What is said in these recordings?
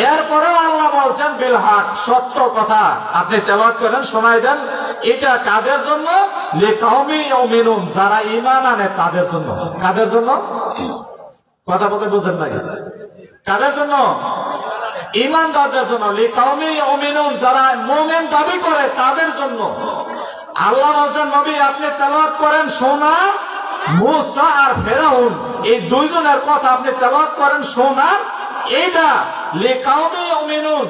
এরপরেও আল্লাহ বলছেন বিল হক, সত্য কথা আপনি তেলাওয়াত করেন, শোনায় দেন। এটা কাদের জন্য? লিকাউমি ইউমিনুন, যারা ঈমান আনে তাদের জন্য। কাদের জন্য? কথা বলতে বুঝেন নাই? কাদের জন্য? ঈমানদারদের জন্য। লিকাউমি ইউমিনুন, যারা মুমিন দাবি করে তাদের জন্য। আল্লাহ বলছেন নবী আপনি তেলাওয়াত করেন, শোনান। মূসা আর ফেরাউন এই দুইজনের কথা আপনি তেলাওয়াত করেন, শোনান। এইটা লিকাউমি ইউমিনুন,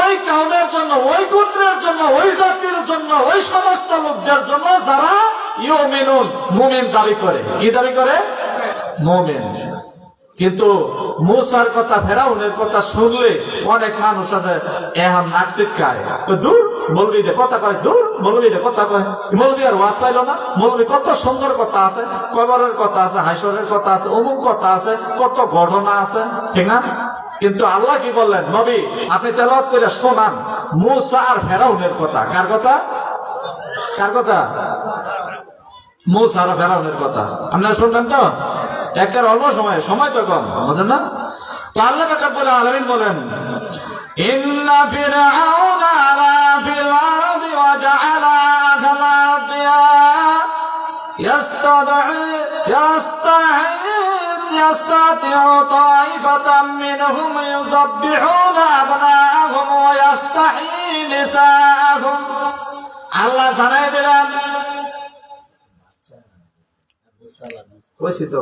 ওই কওমের জন্য, ওই গোত্রের জন্য, ওই জাতির জন্য, ওই সমস্ত লোকদের জন্য যারা ইউমিনুন, মুমিন দাবি করে। কি দাবি করে? মুমিন। কিন্তু মূসার কথা, ফেরাউনের কথা শুনলে অনেক মানুষ আছে এখন নাক ছিটকায়, দূর মৌলবী রে কথা কয়, দূর মৌলবী রে কথা কয়, মৌলবী আর ওয়াজ পাইল না। মৌলবী কত সুন্দর কথা আছে, কবরের কথা আছে, হাসরের কথা আছে, অমুক কথা আছে, কত ঘটনা আছে, ঠিক না? কিন্তু আল্লাহ কি বললেন? নবী আপনি তেলাওয়াত করে শোনান মূসা আর ফেরাউনের কথা। কার কথা? কার কথা? মূসা আর ফেরাউনের কথা। আপনারা শুনবেন তো? একের অল্প সময়, সময় তো কম, বুঝলেন না? তো আল্লাহ রাব্বুল আলামিন বলেন ইন্না ফিরআউনা আলা ফিল আরদি ওয়া জাআলা আহলাহা ইয়াস্তাতিউ তাইফাতাম মিনহুম ইউযাব্বিহুনা আবনাআহুম ওয়া ইয়াস্তাহয়ী নিসাআহুম। আল্লাহ জানাই দিলেন, কইছি তো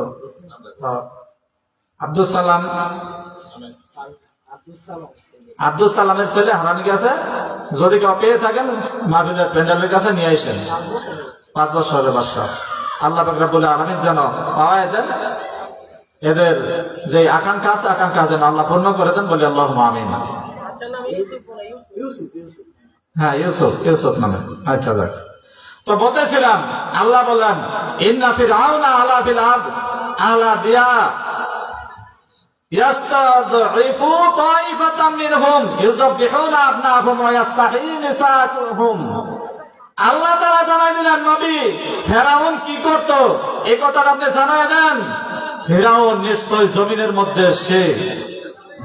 আব্দুল সালাম, আব্দুল সালামের ছেলে হারানি গেছে। যদি কেউ পেয়ে থাকেন মাহফিলের প্যান্ডেলের কাছে নিয়ে আসেন, 5 বছরের বাচ্চা। আল্লাহ পাক রব্বুল আলামিন যেন পাওয়ায় দেন, এদের যে আকাঙ্ক্ষা আছে আকাঙ্ক্ষা যেন আল্লাহ পূর্ণ করে দেন, বলে আল্লাহুম্মা আমিন। হ্যাঁ ইউসুফ, ইউসুফ নামে। আচ্ছা যাক, তো বলতেছিলাম আল্লাহ বললেন ইন্না ফিরআউনা আলা ফিল আরদ আলা দিয়া ইয়াস্তাযইফু তাইফাতাম মিনহুম ইউযাব্বিহুনা আবনাআহুম ওয়া ইয়াস্তাহয়ী নিসাআহুম। আল্লাহ তাআলা জানাই দিলেন নবী ফেরাউন কি করত এই কথাটা আপনি জানায় দেন। ফেরাউন নিশ্চয় জমিনের মধ্যে সে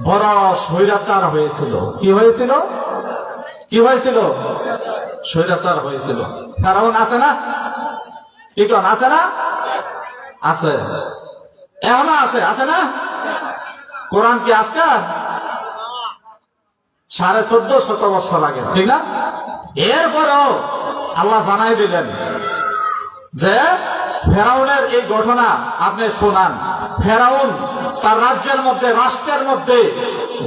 বড় স্বৈরাচার হয়েছিল। কি হয়েছিল? কি হয়েছিল? স্বৈরাচার হয়েছিল। ফেরাউন আছে না? কি কোন আছে না? আছে, এখনো আছে, আছে না? কোরআন কি আজকাল 1450 বছর আগে, ঠিক না? এরপরেও আল্লাহ জানাই দিলেন যে ফেরাউনের এই ঘটনা আপনি শোনান। ফেরাউন তার রাজ্যের মধ্যে, রাষ্ট্রের মধ্যে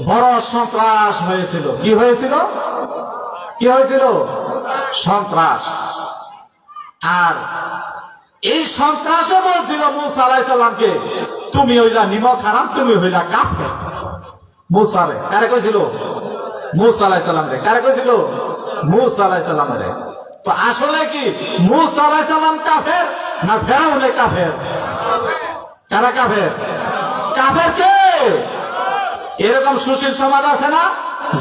বড় সন্ত্রাস হয়েছিল। কি হয়েছিল? কি হয়েছিল? সন্ত্রাস। আর এই সন্ত্রাসে বলছিল মূসা আলাইহিস সালামকে তুমি হইলা নিমক হারাম, তুমি হইলা কাফের। মূসারে কারে কইছিল? মূসা আলাইহিস সালাম রে। কারে কইছিল? মূসা আলাইহিস সালাম রে। তো আসলে কি মূসা আলাইহিস সালাম কাফের না ফেরাউন কাফের? কারা কাফের? কাফের কে? এরকম সুশীল সমাজ আছে না,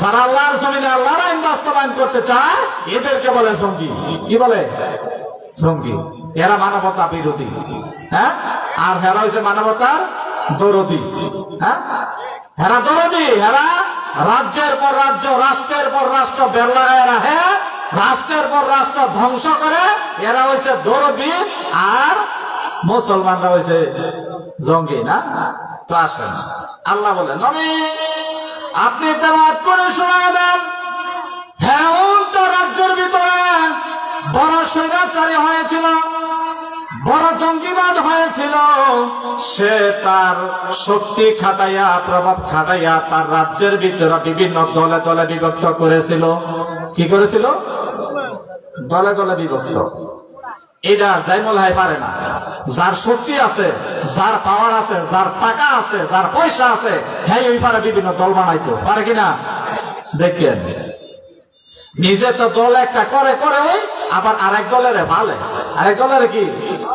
যারা আল্লাহর জমিনে আল্লাহর আইন বাস্তবায়ন করতে চায়, এদেরকে বলে জঙ্গি। কি বলে? জঙ্গি। এরা মানবতা বিরোধী। হ্যাঁ, আর হেরা হয়েছে মানবতার দরদি। হ্যাঁ, হেরা দরদি। হেরা রাজ্যের পর রাজ্য, রাষ্ট্রের পর রাষ্ট্র বেড়লাগায় রাখে, রাষ্ট্রের পর রাষ্ট্র ধ্বংস করে। এরা হয়েছে দরদি, আর মুসলমানরা হয়েছে জঙ্গি। না? তো আসেন আল্লাহ বলেন নবী আপনি তেলাওয়াত করে শোনায় দেন। ফেরাউন তো রাজ্যের ভিতরে বড় স্বৈরাচারী হয়েছিল, বড় জঙ্গিবাদ হয়েছিল। সে তার শক্তি খাটাইয়া, প্রভাব খাটাইয়া তার রাজ্যের ভিতরে বিভিন্ন দলে দলে বিভক্ত করেছিল। কি করেছিল? দলে দলে বিভক্ত। এটা জাইমুল হাই পারে না। যার শক্তি আছে, যার পাওয়ার আছে, যার টাকা আছে, যার পয়সা আছে, হ্যাঁ ওই পারে বিভিন্ন দল বানাইতো পারে কিনা? দেখেন নিজে তো দল একটা করে করে ওই আবার আরেক দলের পালে, আরেক দলের কি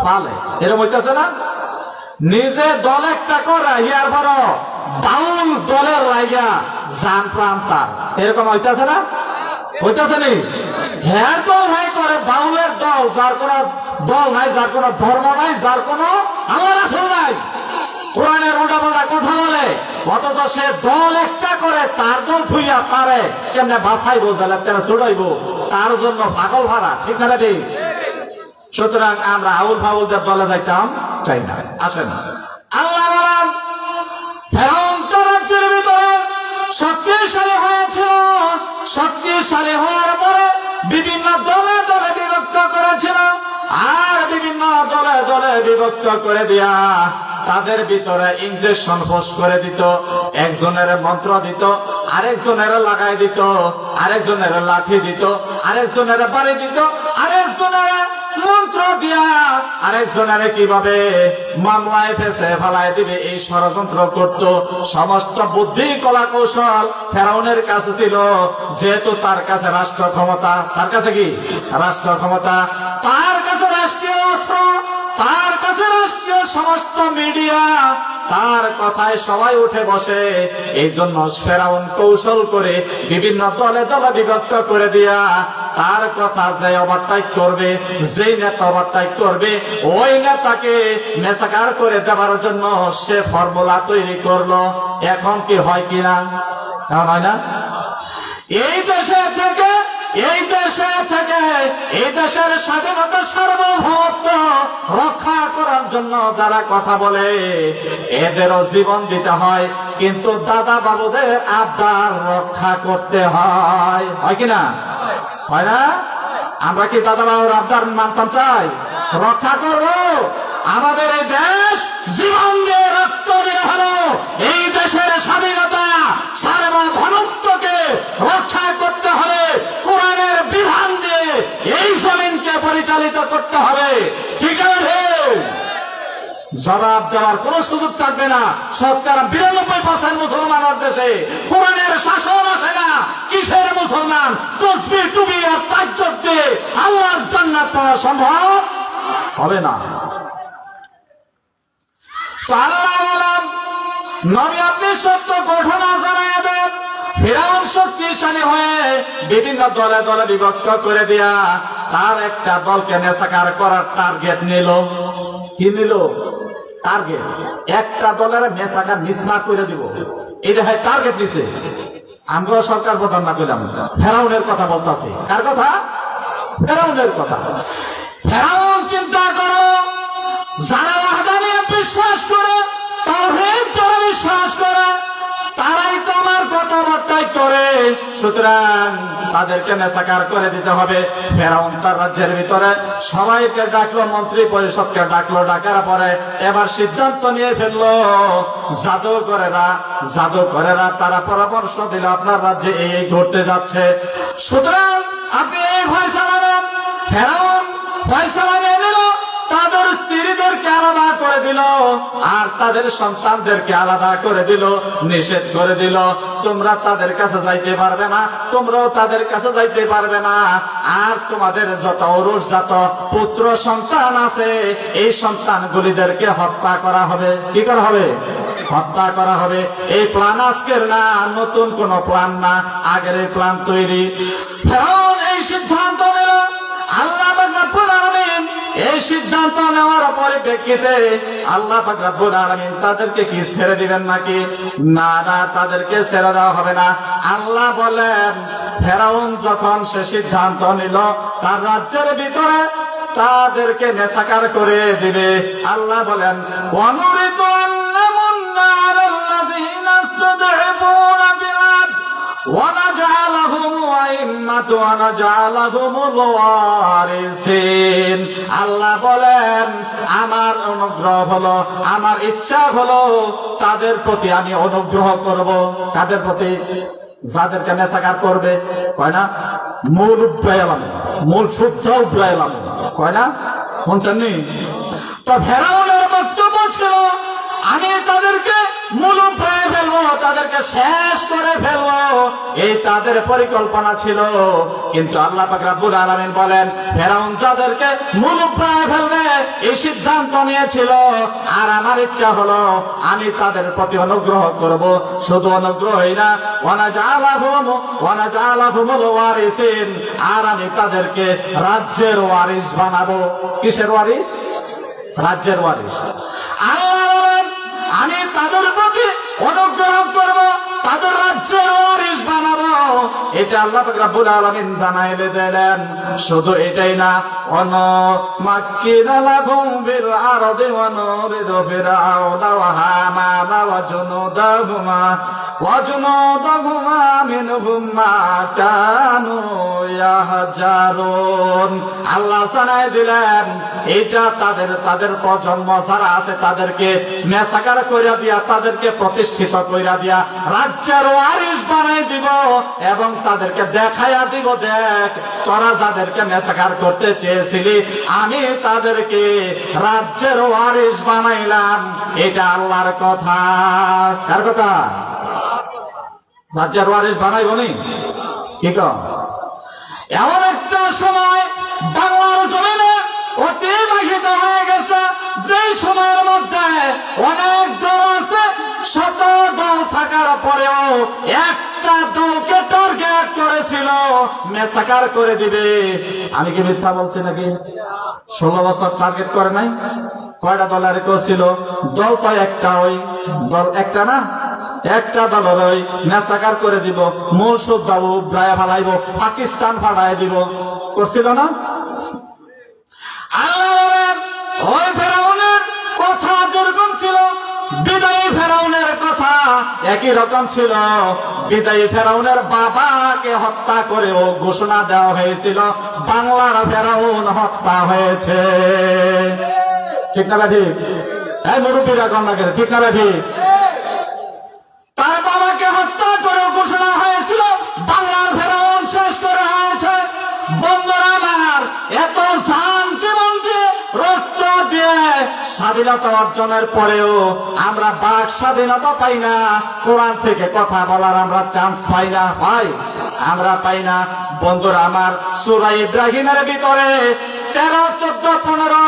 পালে। এরকম হইতেছে না? নিজে দল একটা করে ইয়ার বড় বাউল দলের লাইগা জান প্রাণ তার। এরকম হইতেছে না? হইতেছে নি? হ্যাঁ দল হ্যাঁ করে বাউলের দল, যার কোন দল নাই, যার কোন ধর্ম নাই, যার কোন আল্লাহ রাসূল নাই, কোরআনের উল্টাপাল্টা কথা বলে, অথচ সে দল একটা করে তার দল থুইয়া পারে কেমনে বাছাইব, কেন ছুটাইব, তার জন্য পাগল ভাড়া, ঠিক না ঠিক? সুতরাং আমরা আউল ফাউলদের দলে যাইতাম চাই না, আসেন। আল্লাহ বলেন ফেরাউন তো রাজ্যের ভিতরে শক্তিশালী হয়েছিল, শক্তিশালী হওয়ার পরে বিভিন্ন দলে দলে বিভক্ত করেছিল, আর বিভিন্ন দলে দলে বিভক্ত করে দিয়া তাদের ভিতরে ইঞ্জেকশন ফোস করে দিত, একজনের মন্ত্র দিত, আরেকজনের লাগাই দিত, আরেকজনের লাঠি দিত, আরেকজনের বাড়ি দিত, আরেকজনের মন্ত্র দিয়া আরেকজনের কিভাবে মামলায় ফেসে ফেলায় দিবে এই ষড়যন্ত্র করত। সমস্ত বুদ্ধি কলা কৌশল ফেরাউনের কাছে ছিল, যেহেতু তার কাছে রাষ্ট্র ক্ষমতা, তার কাছে কি রাষ্ট্র ক্ষমতা, তার কাছে রাষ্ট্রীয় অস্ত্র, তার কাছে রাষ্ট্রীয় সমস্ত মিডিয়া, তার কথায় সবাই উঠে বসে। এই জন্য ফেরাউন কৌশল করে বিভিন্ন দলে দলে বিভক্ত করে দিয়া তার কথা যে ওভারটাইক করবে, যেই নেতা ওভারটাইক করবে, ওই নেতাকে মেসাকার করে দেওয়ার জন্য সে ফর্মুলা তৈরি করলো। এখন কি হয় কিনা? হয় না? এই দেশে থেকে এই দেশের স্বাধীনতা সার্বভৌমত্ব রক্ষা করার জন্য যারা কথা বলে এদেরও জীবন দিতে হয়, কিন্তু দাদা বাবুদের আবদার রক্ষা করতে হয়, হয় কিনা? হয় না? আমরা কি দাদা বাবুর আবদার মানতাম চাই? রক্ষা করবো। আমাদের এই দেশ জীবন দিয়ে রক্ত দিয়ে হলো এই দেশের স্বাধীনতা সার্বভৌমত্বকে রক্ষা করতে হবে। কোরআনের বিধান দিয়ে এই জমিনকে পরিচালিত করতে হবে, ঠিক আছে? জবাব দেওয়ার কোন সুযোগ থাকবে না। সরকার ৯২% মুসলমানের দেশে কোরআনের শাসন আসে না। কিসের মুসলমান? তসবিহ টুপি আর তাজ্জুদ দিয়ে আল্লাহর জান্নাত পাওয়া সম্ভব হবে না। তো আল্লাহ বলেন নবী আপনি সত্য ঘটনা জানায় দেন। ফিরআউন শক্তিশালী হয়ে বিভিন্ন দলে দলে বিভক্ত করে দিয়া তার একটা দলকে নেশাকার করার টার্গেট নিল। কি নিল? টার্গেট। একটা দলের নেশাকার মিসমার করে দিব, এটা হয় টার্গেট নিছে। আমরা সরকার প্রধান না কইলাম, ফেরাউনের কথা বলতাছি। কার কথা? ফেরাউনের কথা। ফেরাউন চিন্তা করো, যারা ওয়াহদানিয়ত বিশ্বাস করে, তাওহীদ যারা বিশ্বাস করে, তারাই তো আমার কথাবার্তাই করে, সুতরাং তাদেরকে নেশাকার করে দিতে হবে। ফেরাউন তার রাজ্যের ভিতরে সবাইকে ডাকলো, মন্ত্রী পরিষদকে ডাকলো, ডাকার পরে এবার সিদ্ধান্ত নিয়ে ফেললো। জাদুকরেরা তারা পরামর্শ দিল আপনার রাজ্যে এই ঘটতে যাচ্ছে, সুতরাং আপনি এই ফয়সালা নেন। ফেরাউন ফয়সালা নিয়ে নিল, তাদের স্ত্রীদেরকে আলাদা করে দিল আর তাদের সন্তানদেরকে আলাদা করে দিল, নিষেধ করে দিল তোমরা তাদের কাছে যাইতে পারবে না, তোমরাও তাদের কাছে যাইতে পারবে না। আর তোমাদের যত ঔরসজাত পুত্র সন্তান আছে এই সন্তানগুলিদেরকে হত্যা করা হবে। কি করা হবে? হত্যা করা হবে। এই প্ল্যান আজকের না, নতুন কোন প্ল্যান না, আগের এই প্ল্যান তৈরি। ফেরাউন এই সিদ্ধান্ত নিল। আল্লাহ রাব্বুল আলামিন এই সিদ্ধান্ত নেওয়ার পরিপ্রেক্ষিতে আল্লাহ পাক রব্বুল আলামিন তাদেরকে কি ছেড়ে দিবেন নাকি? না না, তাদেরকে ছেড়ে দেওয়া হবে না। আল্লাহ বলেন ফেরাউন যখন সে সিদ্ধান্ত নিল তার রাজ্যের ভিতরে তাদেরকে নেশাকার করে দিবে। আল্লাহ বলেন ওয়ানুরিদু আন্নামুন্না আলাল্লাযীনা ইসতাদঈফুনা ফিল আরদ ওয়ানাজআলাহুম আইম্মাতান ওয়ানাজআলাহুমুল ওয়ারিসিন। আল্লাহ বলেন আমার অনুগ্রহ হলো, আমার ইচ্ছা হলো তাদের প্রতি আমি অনুগ্রহ করব। কাদের প্রতি? যাদেরকে নেশাকার করবে, কয় না মূল উদ্রাইলাম, মূল সূত্র উদ্রাইলাম, কয় না? শুনছেননি? তো ফেরাউনের বক্তব্য ছিল আমি তাদেরকে মূল উদ্রায় ফেলবো, তাদেরকে শেষ করে ফেলবো, এই তাদের পরিকল্পনা ছিল। কিন্তু আল্লাহ পাক রব্বুল আলামিন বলেন ফেরাউন যাদেরকে মূল উদ্রায় ফেলবে এই সিদ্ধান্ত নিয়েছিল, আর আমার ইচ্ছা হলো আমি তাদের প্রতি অনুগ্রহ করব। শুধু অনুগ্রহই না, ওয়ানাজআলাহুমুল ওয়ারিসিন, আর আমি তাদেরকে রাজ্যের ওয়ারিস বানাবো। কিসের ওয়ারিস? রাজ্যের ওয়ারিস। আল্লাহ আমি তাদের প্রতি অনুগ্রহ করব, তাদের রাজ্যের ওয়ারিশ বানাবো। এটা আল্লাহ পাক রব্বুল আলামিন জানাইলে দিলেন। শুধু এটাই না, অনুমাক্কিনা লাহুম বিল আরদি ওয়া নুরিদু ফিরআউনা ওয়া হামানা ওয়া জুনুদাহুমা মিনহুম মা কানু ইয়াহজারুন। আল্লাহ জানাই দিলেন এটা তাদের প্রজন্ম যারা আছে তাদেরকে মেসাকার কইরা দিয়া, তাদেরকে প্রতিষ্ঠিত কইরা দিয়া রাজ্যের ওয়ারিশ বানাই দিব এবং তাদেরকে দেখাইয়া দিব, দেখ তোরা যাদেরকে মেসাকার করতে চেয়েছিলি আমি তাদেরকে রাজ্যের ওয়ারিশ বানাইলাম। এটা আল্লাহর কথা। কার কথা? রাজ্যের ওয়ারিশ বানাইবনি কি কম? এমন একটা সময় বাংলার জমিনে অতিবাহিত হয়ে গেছে যে সময়ের মধ্যে অনেক দল আছে, শত দল থাকার পরেও একটা দলকে টার্গেট করেছিল মেসাকার করে দিবে। আমি কি মিথ্যা বলছি নাকি? 16 বছর টার্গেট করে নাই? কয়টা দলের করছিল? দল তো একটা, ওই দল একটা না, একটা দলের ওই মেসাকার করে দিব, মূল শুদ্ধ উবরায় ফালাইব, পাকিস্তান ফাটাই দিব, করছিল না? আল্লাহ ওই ফেরাউনের কথা যেরকম ছিল, বিদায়ী ফেরাউনের কথা একই রকম ছিল। বিদায়ী ফেরাউনের বাবাকে হত্যা করেও ঘোষণা দেওয়া হয়েছিল বাংলার ফেরাউন হত্যা হয়েছে। ঠিক না ব্যাধি? এই মুরব্বীরা কন্যাকে ঠিক না ব্যাধি? তার বাবাকে হত্যা করে ঘোষণা হয়েছিল বাংলার ফেরাউন শেষ করে হয়েছে। বন্ধুরা আমার, এত জান জীবন দিয়ে রক্ত দিয়ে স্বাধীনতা অর্জনের পরেও আমরা বাক স্বাধীনতা পাই না, কোরআন থেকে কথা বলার আমরা চান্স পাই না। ভাই আমরা পাই না। বন্ধুরা আমার, সূরা ইব্রাহিমের ভিতরে 13, 14, 15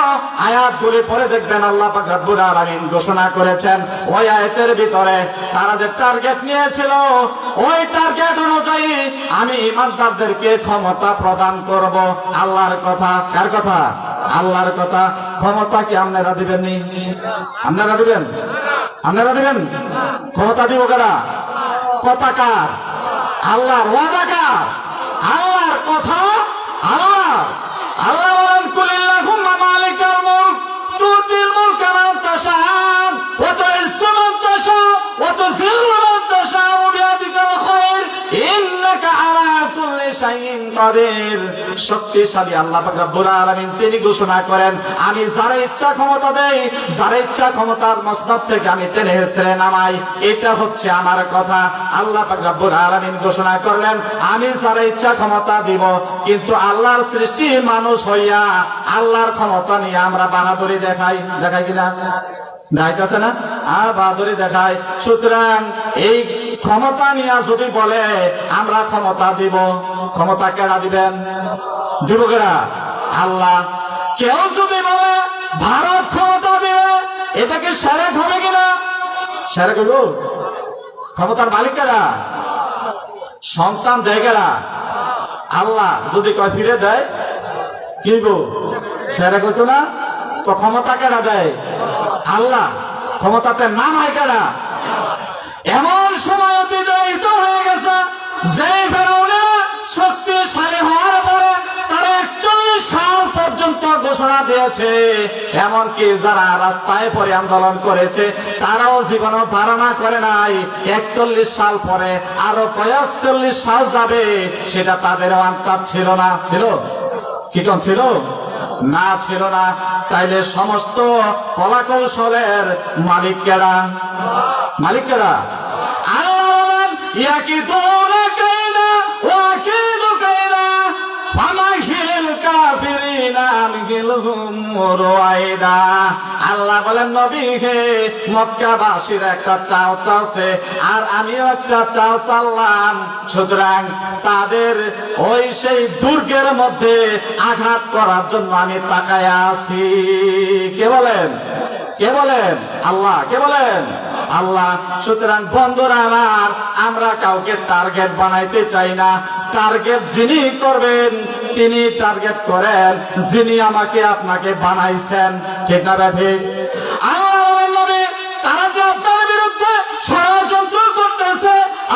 আয়াতগুলি পরে দেখবেন আল্লাহ পাক রব্বুল আলামিন ঘোষণা করেছেন ওই আয়াতের ভিতরে তারা যে টার্গেট নিয়েছিল ওই টার্গেট অনুযায়ী আমি ঈমানদারদেরকে ক্ষমতা প্রদান করব। আল্লাহর কথা। কার কথা? আল্লাহর কথা। ক্ষমতা কি আপনারা দিবেন? নি আপনারা দিবেন? আপনারা দিবেন? ক্ষমতা দিব কারা? কথা কার? আল্লাহর। ওয়াদা কার? আল্লাহর কথা। আল্লাহ আল্লাহ বলেন কুলিল্লাহুম্মা মালিকাল মুলক তুতিল মুলকা মান তাশা ওয়া তুইজ্জু মান তাশা ওয়া তুযিল্লু মান তাশা বিয়াদিকাল খায়র ইন্নাকা আলা কুল্লি শাইইন কাদির। শক্তিশালী আল্লাহ পাক রব্বুল আলামিন তিনি ঘোষণা করেন আমি যারা ইচ্ছা ক্ষমতা দেই, যারা ইচ্ছা ক্ষমতার মস্তক থেকে আমি টেনে হেসড়ে নামাই। এটা হচ্ছে আমার কথা। আল্লাহ পাক রব্বুল আলামিন ঘোষণা করলেন আমি যারা ইচ্ছা ক্ষমতা দিব। কিন্তু আল্লাহর সৃষ্টি মানুষ হইয়া আল্লাহর ক্ষমতা নিয়ে আমরা বাহাদুরি দেখাই কিনা? দেখাইতেছে না? বাহাদুরি দেখাই। সুতরাং এই ক্ষমতা নিয়ে যদি বলে আমরা ক্ষমতা দিব, ক্ষমতা কেডা দিবেন? দিব কেডা? আল্লাহ। কেউ যদি বলে ভারত ক্ষমতা দিবে, এটা কি শিরক হবে কিনা? শিরক হইব? ক্ষমতার মালিক কেডা? সন্তান দেয় কেডা? আল্লাহ। যদি কয় ফিরে দেয় কি গো? শিরক হইতো না? তো ক্ষমতা কেডা দেয়? আল্লাহ। ক্ষমতাতে নাম হয় কেডা? এমন সময় অতিবাহিত হয়ে গেছে যে ফেরাউনের শক্তিশালী হওয়ার পরে তারা 41 সাল পর্যন্ত ঘোষণা দিয়েছে, এমনকি যারা রাস্তায় পরে আন্দোলন করেছে তারাও জীবনে ধারণা করে নাই 41 সাল পরে আরো কয়েক 40 সাল যাবে, সেটা তাদেরও আন্তাজ ছিল না। ছিল কি কোন ছিল? না, ছিল না। তাইলে সমস্ত কলা কৌশলের মালিক কেডা? মালিক কেডা? আল্লাহ। ইয়াকিদুনা কাইদা ওয়া আকিদু কাইদা ফামাহিল কাফিরিনা আমহিলহুম রুয়াইদা। আল্লাহ বলেন নবী হে, মক্কাবাসীর একটা চাল চালছে আর আমিও একটা চাল চাললাম। সুতরাং তাদের ওই সেই দুর্গের মধ্যে আঘাত করার জন্য আমি তাকায়া আছি। কে বলেন? কে বলেন? আল্লাহ। কে বলেন? আল্লাহ। সুতরাং বন্ধুরা আমার, আমরা কাউকে টার্গেট বানাইতে চাই না। টার্গেট যিনি করবেন তিনি টার্গেট করেন যিনি আমাকে আপনাকে বানাইছেন। ঠিক না? ঠিক। আল্লাহ নবী তারা যে ষড়যন্ত্র করতেছে,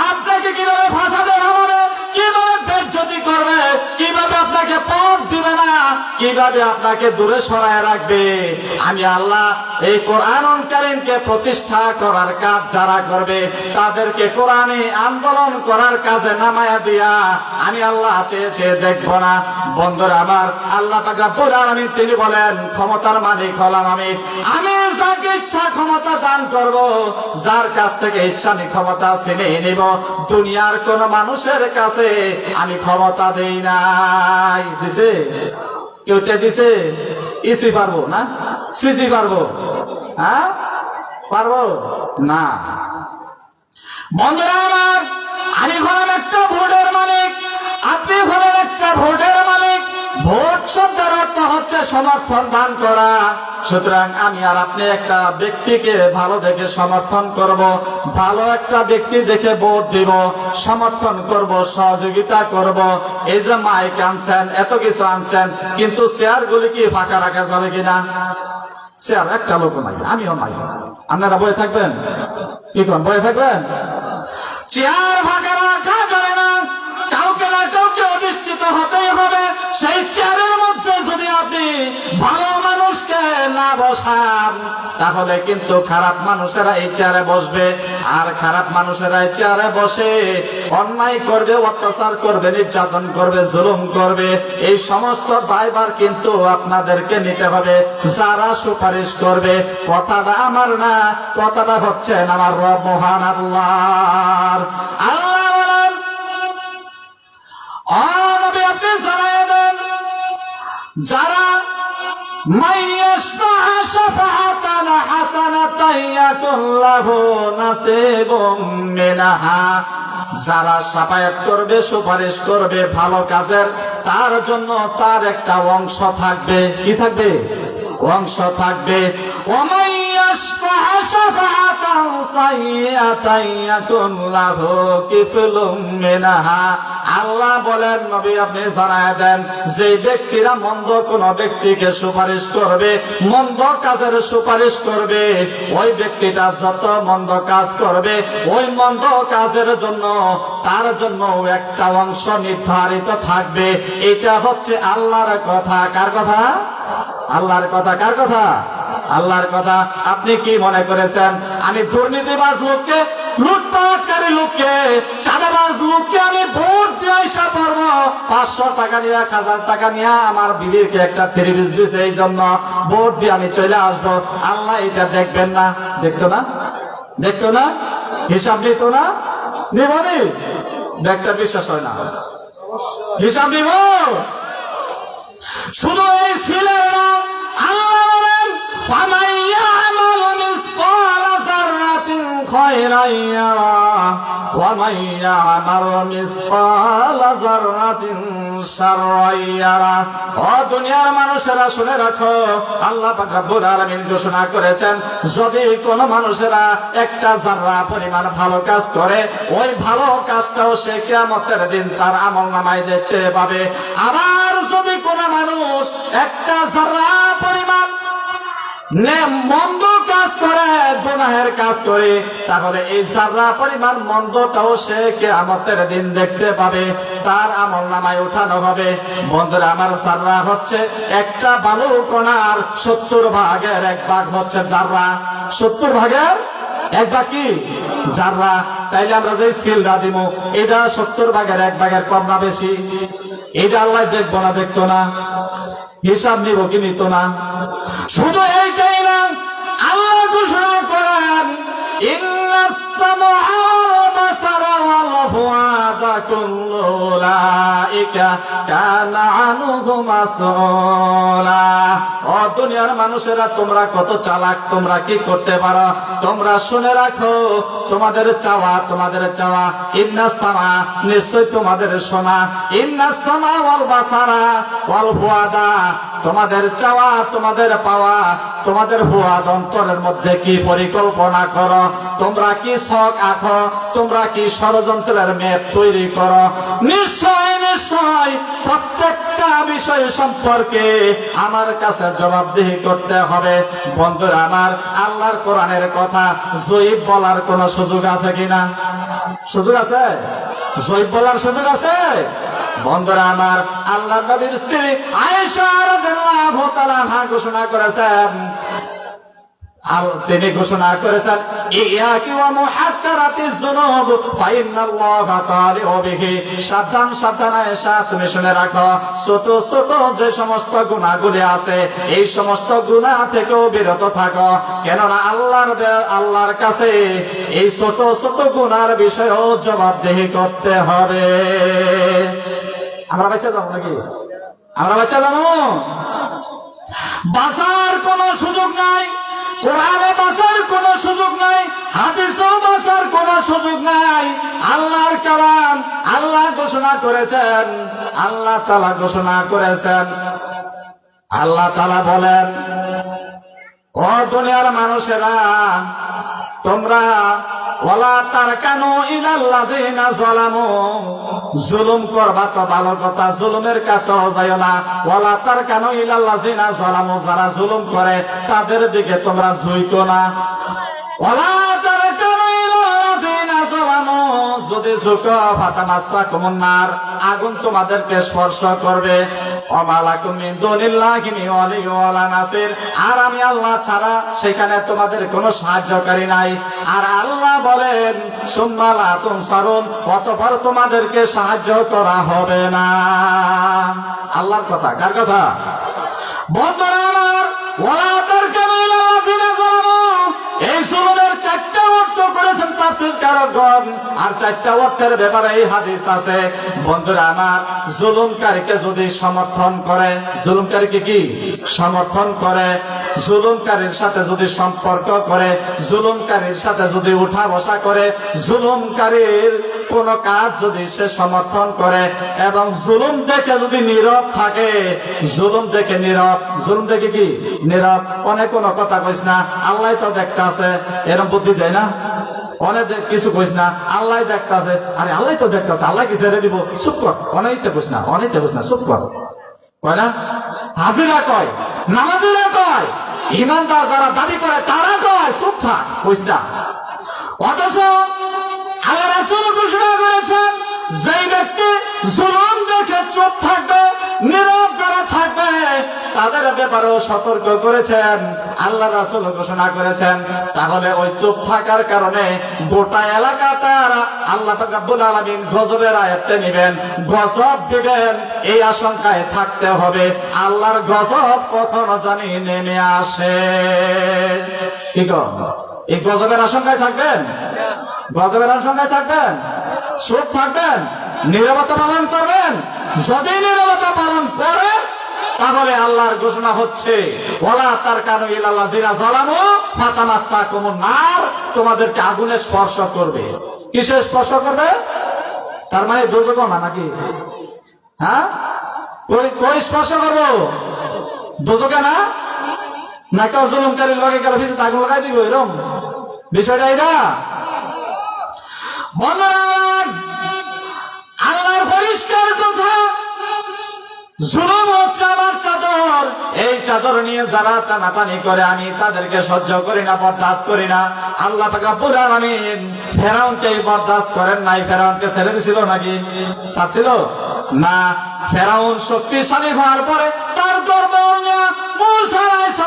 আপনাকে কিভাবে ফাসাদে ফেলাবে, কিভাবে বেজ্জতি করবে, কিভাবে আপনাকে পথ দিবে না, কিভাবে আপনাকে দূরে সরায় রাখবে। আমি আল্লাহ এই কোরআনুল কারীমকে প্রতিষ্ঠা করার কাজ যারা করবে তাদেরকে কোরআনে আন্দোলন করার কাজে নামায়া দিয়া আমি আল্লাহ চেয়েছে দেখব না। বন্ধুরা আমার, আল্লাহ পাক রব্বুল আলামিন তিনি বলেন, ক্ষমতার মালিক হলাম আমি যাকে ইচ্ছা ক্ষমতা দান করব, যার কাছ থেকে ইচ্ছা আমি ক্ষমতা ছিনিয়ে নিব। দুনিয়ার কোন মানুষের কাছে আমি ক্ষমতা দেই নাই। দিছে কেউটা দিছে? ইসি পারবো না, সিসি পারবো? হ্যাঁ পারবো না। বন্ধুরা আমার, আমি হলাম একটা ভোটের মালিক, আপনি হলেন একটা ভোটের মালিক। ভোট শব্দের অর্থ হচ্ছে সমর্থন দান করা। সুতরাং আমি আর আপনি একটা ব্যক্তিকে ভালো দেখে সমর্থন করব, ভালো একটা ব্যক্তি দেখে ভোট দিব, সমর্থন করব, সহযোগিতা করব। এই যে মাইক আনছেন, এত কিছু আনছেন, কিন্তু চেয়ারগুলি কি ফাঁকা রাখা যাবে কিনা? চেয়ার একটা লোক নাই, আমিও নাই, আপনারা বয়ে থাকবেন? কি কোন বয়ে থাকবেন? চেয়ার ফাঁকা রাখা যাবে না, কাউকে না কাউকে অধিষ্ঠিত হতেই হবে। সেই চেয়ারের মধ্যে যদি আপনি ভালো মানুষকে না বসান, তাহলে কিন্তু খারাপ মানুষেরা এই চেয়ারে বসবে, আর খারাপ মানুষেরা এই চেয়ারে বসে অন্যায় করবে, অত্যাচার করবে, নির্যাতন করবে, জুলুম করবে। এই সমস্ত দায়ভার কিন্তু আপনাদেরকে নিতে হবে। যারা সুপারিশ করবে, কথাটা আমার না, কথাটা হচ্ছেন আমার রব মহান আল্লাহর। আল্লাহ বলেন, ও নবী আপনি জানিয়ে দেন, যারা মাইয়াশফা শাফাআতান হাসানাতান ইয়াকুন লাহু নাসিবুম মিনহা, যারা শাফায়াত করবে, সুপারিশ করবে ভালো কাজের, তার জন্য তার একটা অংশ থাকবে। কি থাকবে? অংশ থাকবে। ওমাইয়াশফা শাফাআতান সাইয়্যাতান ইয়াকুন লাহু কিফলুম মিনহা। আল্লাহ বলেন, নবী আপনি জানায় দেন, যে ব্যক্তিরা মন্দ কোন ব্যক্তিকে সুপারিশ করবে, মন্দ কাজের সুপারিশ করবে, ওই ব্যক্তিটা যত মন্দ কাজ করবে, ওই মন্দ কাজের জন্য তার জন্য একটা অংশ নির্ধারিত থাকবে। এটা হচ্ছে আল্লাহর কথা। কার কথা? আল্লাহর কথা। কার কথা? আল্লাহর কথা। আপনি কি মনে করেছেন আমি দুর্নীতিবাজ লোককে, লুটপাটকারী লোককে, চাঁদাবাজ লোককে আমি ভোট দিয়ে আসা পারবো? 500 টাকা নিয়ে, 1000 টাকা নিয়ে আমার বিবিকে একটা থ্রি-পিস দিছে, এই জন্য ভোট দিয়ে আমি চলে আসবো। আল্লাহ এটা দেখবেন না? দেখতো না? দেখতো না? হিসাব নিত না? নিবনি? দেখতে বিশ্বাস হয় না, হিসাব নিব। শুধু এই ছিলেন না, আল্লাহ বলেন, ফামান ইয়ামালু মিসকালা যাররাতিন খায়রান ইয়ারা ওয়া মান ইয়ামালু মিসকালা যাররাতিন শাররান ইয়ারা। ও দুনিয়ার মানুষেরা শুনে রাখো, আল্লাহ পাক রব্বুল আলামিন ঘোষণা করেছেন, যদি কোন মানুষেরা একটা যাররা পরিমাণ ভালো কাজ করে, ওই ভালো কাজটাও সে কিয়ামতের দিন তার আমলনামায় দেখতে পাবে। আবার যদি কোন মানুষ একটা যাররা পরিমাণ মন্দ কাজ করে, গুনাহের কাজ করে, তাহলে এই যাররা পরিমাণ মন্দটাও সে কিয়ামতের দিন দেখতে পাবে, তার আমলনামায় উঠানো হবে। বন্ধুরা আমার, যাররা হচ্ছে একটা বালু কণার 70 ভাগের 1 ভাগ হচ্ছে যাররা। 70 ভাগের 1 ভাগ কি? যাররা। তাইলে আমরা যে সিলটা দিব, এটা 70 ভাগের 1 ভাগের কম না বেশি? এটা আল্লাহ দেখবো না? দেখতো না? হিসাব নিব কি নিত না? শুধু এইটাই না, আল্লাহ ঘোষণা করেন, ইন্নাস সামআ ওয়াল বাসারা ওয়াল ফুআদা কুল্লু উলাইকা কানা আনহু মাসউলা। ও দুনিয়ার মানুষেরা, তোমরা কত চালাক, তোমরা কি করতে পারো? তোমরা শুনে রাখো, তোমাদের চাওয়া, তোমাদের চাওয়া, ইন্নাস সামা, নিশ্চয় তোমাদের শোনা, ইন্নাস সামা ওয়াল বাসারা ওয়াল ফুআদা, তোমাদের চাওয়া, তোমাদের পাওয়া, তোমাদের হুয়াদ অন্তরের মধ্যে কি পরিকল্পনা করো, তোমরা কি ছক আঁকো, তোমরা কি ষড়যন্ত্রের ম্যাপ তৈরি করো। নিশ্চয় নিশ্চয় প্রত্যেকটা বিষয় সম্পর্কে আমার কাছে জবাবদিহি করতে হবে। বন্ধুরা আমার, আল্লাহর কোরআনের কথা জয়ীব বলার কোন সুযোগ আছে কিনা? সুযোগ আছে? জয়ীব বলার সুযোগ আছে? বন্ধুরা আমার, আল্লাহ নবীর স্ত্রী আয়েশা রাদিয়াল্লাহু তাআলা আনহা ঘোষণা করেছেন, তিনি ঘোষণা করেছেন, ইয়াকি ওয়া মুহাক্কারাতিজ যুনুব ফাইন্নাল্লাহা তালিউ বিহি। সাবধান সাবধান আয়েশা, তুমি শুনে রাখো, ছোট ছোট যে সমস্ত গুনাহগুলি আছে এই সমস্ত গুনাহ থেকেও বিরত থাকো, কেননা আল্লাহর কাছে এই ছোট ছোট গুনার বিষয়েও জবাবদিহি করতে হবে। আমরা বাঁচা যাবো নাকি? আমরা বাঁচা যাবো? বাঁচার কোনো সুযোগ নাই, কোরআনে বাঁচার কোন সুযোগ নাই, হাদিসেও বাঁচার কোন সুযোগ নাই। আল্লাহর কালাম, আল্লাহ ঘোষণা করেছেন, আল্লাহ তাআলা ঘোষণা করেছেন। আল্লাহ তাআলা বলেন, ও দুনিয়ার মানুষেরা, তোমরা ওয়ালা তারকানু ইলাল্লাযিনা যালামু, জুলুম করবা তো ভালো কথা, জুলুমের কাছেও যাইও না। ওয়ালা তারকানু ইলাল্লাযিনা যালামু, যারা জুলুম করে তাদের দিকে তোমরা ঝুঁকো না। ওয়ালা তারকানু ইলাল্লাযিনা যালামু, যদি ঝুঁকো ফাতামাসসাকুমুন নার, আগুন তোমাদেরকে স্পর্শ করবে। ওমা লাকুম মিন দুনিল্লাহি মিন ওয়ালিয়্যিন ওয়ালা নাসির, আর আমি আল্লাহ ছাড়া সেখানে তোমাদের কোনো সাহায্যকারী নাই। আর আল্লাহ বলেন, সুম্মা লা তুনসারুন, অতঃপর তোমাদেরকে সাহায্য করা হবে না। আল্লাহর কথা, কার কথা? বন্ধুরা আমার, ওয়ালা তারকানু ইলাল্লাযিনা যালামু, এই জুলুমের চারটা অর্থ করেছেন তাফসীরকারগণ, আর চারটা অর্থের ব্যাপারে এই হাদিস আছে। বন্ধুরা আমার, জুলুমকারীকে যদি সমর্থন করে, জুলুমকারীকে কি সমর্থন করে, জুলুমকারীর সাথে যদি সম্পর্ক করে, জুলুমকারীর সাথে যদি উঠা বসা করে, জুলুমকারীর কোন কাজ যদি সে সমর্থন করে এবং জুলুম দেখে যদি নীরব থাকে, জুলুম দেখে নীরব, জুলুম দেখে কি নীরব, অনেক কোনো কথা কইস না, আল্লাহ তো দেখতে আছে, এরকম বুদ্ধি দেয় না? অনেক কিছু কইস না, আল্লাহ দেখতে আছে, আরে আল্লাহ তো দেখতে আছে, আল্লাহ কি ছেড়ে দিব, চুপ কর, অনেকতে কইস না, অনেকতে কইস না, চুপ কর, কয় না? হাজিরা কয়, নামাজিরা কয়, ইমানদার যারা দাবি করে তারা কয় চুপ থাক, কইস না। অথচ আল্লাহ রাসূল ঘোষণা করেছেন, যে ব্যক্তি জুলুম দেখে চুপ থাকবে, নীরব যারা থাকবে, তাদের ব্যাপারেও সতর্ক করেছেন। আল্লাহ রাসূল ঘোষণা করেছেন, তাহলে ওই চুপ থাকার কারণে গোটা এলাকাটার আল্লাহ পাক রব্বুল আলামিন গজবের আয়াতে নেবেন, গজব দিবেন, এই আশঙ্কায় থাকতে হবে। আল্লাহর গজব কখনো জানি নেমে আসে। কি কর, এই গজবের আশঙ্কায় থাকবেন? গজবের আশঙ্কায় থাকবেন? চুপ থাকবেন? নীরবতা পালন করবেন? যদি নীরবতা পালন করেন, তাহলে আল্লাহর ঘোষণা হচ্ছে, ওয়ালা তারকানু ইলাল্লাযিনা যালামু ফাতামাসসাকুমুন নার, তোমাদেরকে আগুনে স্পর্শ করবে। কিসে স্পর্শ করবে? তার মানে দোজখ না নাকি? হ্যাঁ, কই স্পর্শ করবো? দোজখে না? নাকি জুলুমকারীর লগে গেলে ভিতরে আগুন লাগাই দিব, এরকম বিষয়টা এটা? বললেন আল্লাহর পরিষ্কার কথা, জুলুম হচ্ছে আমার চাদর, এই চাদর নিয়ে যারা টানাটানি করে আমি তাদেরকে সহ্য করি না, বরদাস্ত করি না। আল্লাহ পাক রব্বুল আলামিন ফেরাউনকে বরদাস্ত করেন নাই, ফেরাউনকে ছেড়ে দিছিল নাকি? ছাড়ছিল না। ফেরাউন শক্তিশালী হওয়ার পরে তার দরবার নিয়ে মূসা আলাইহিস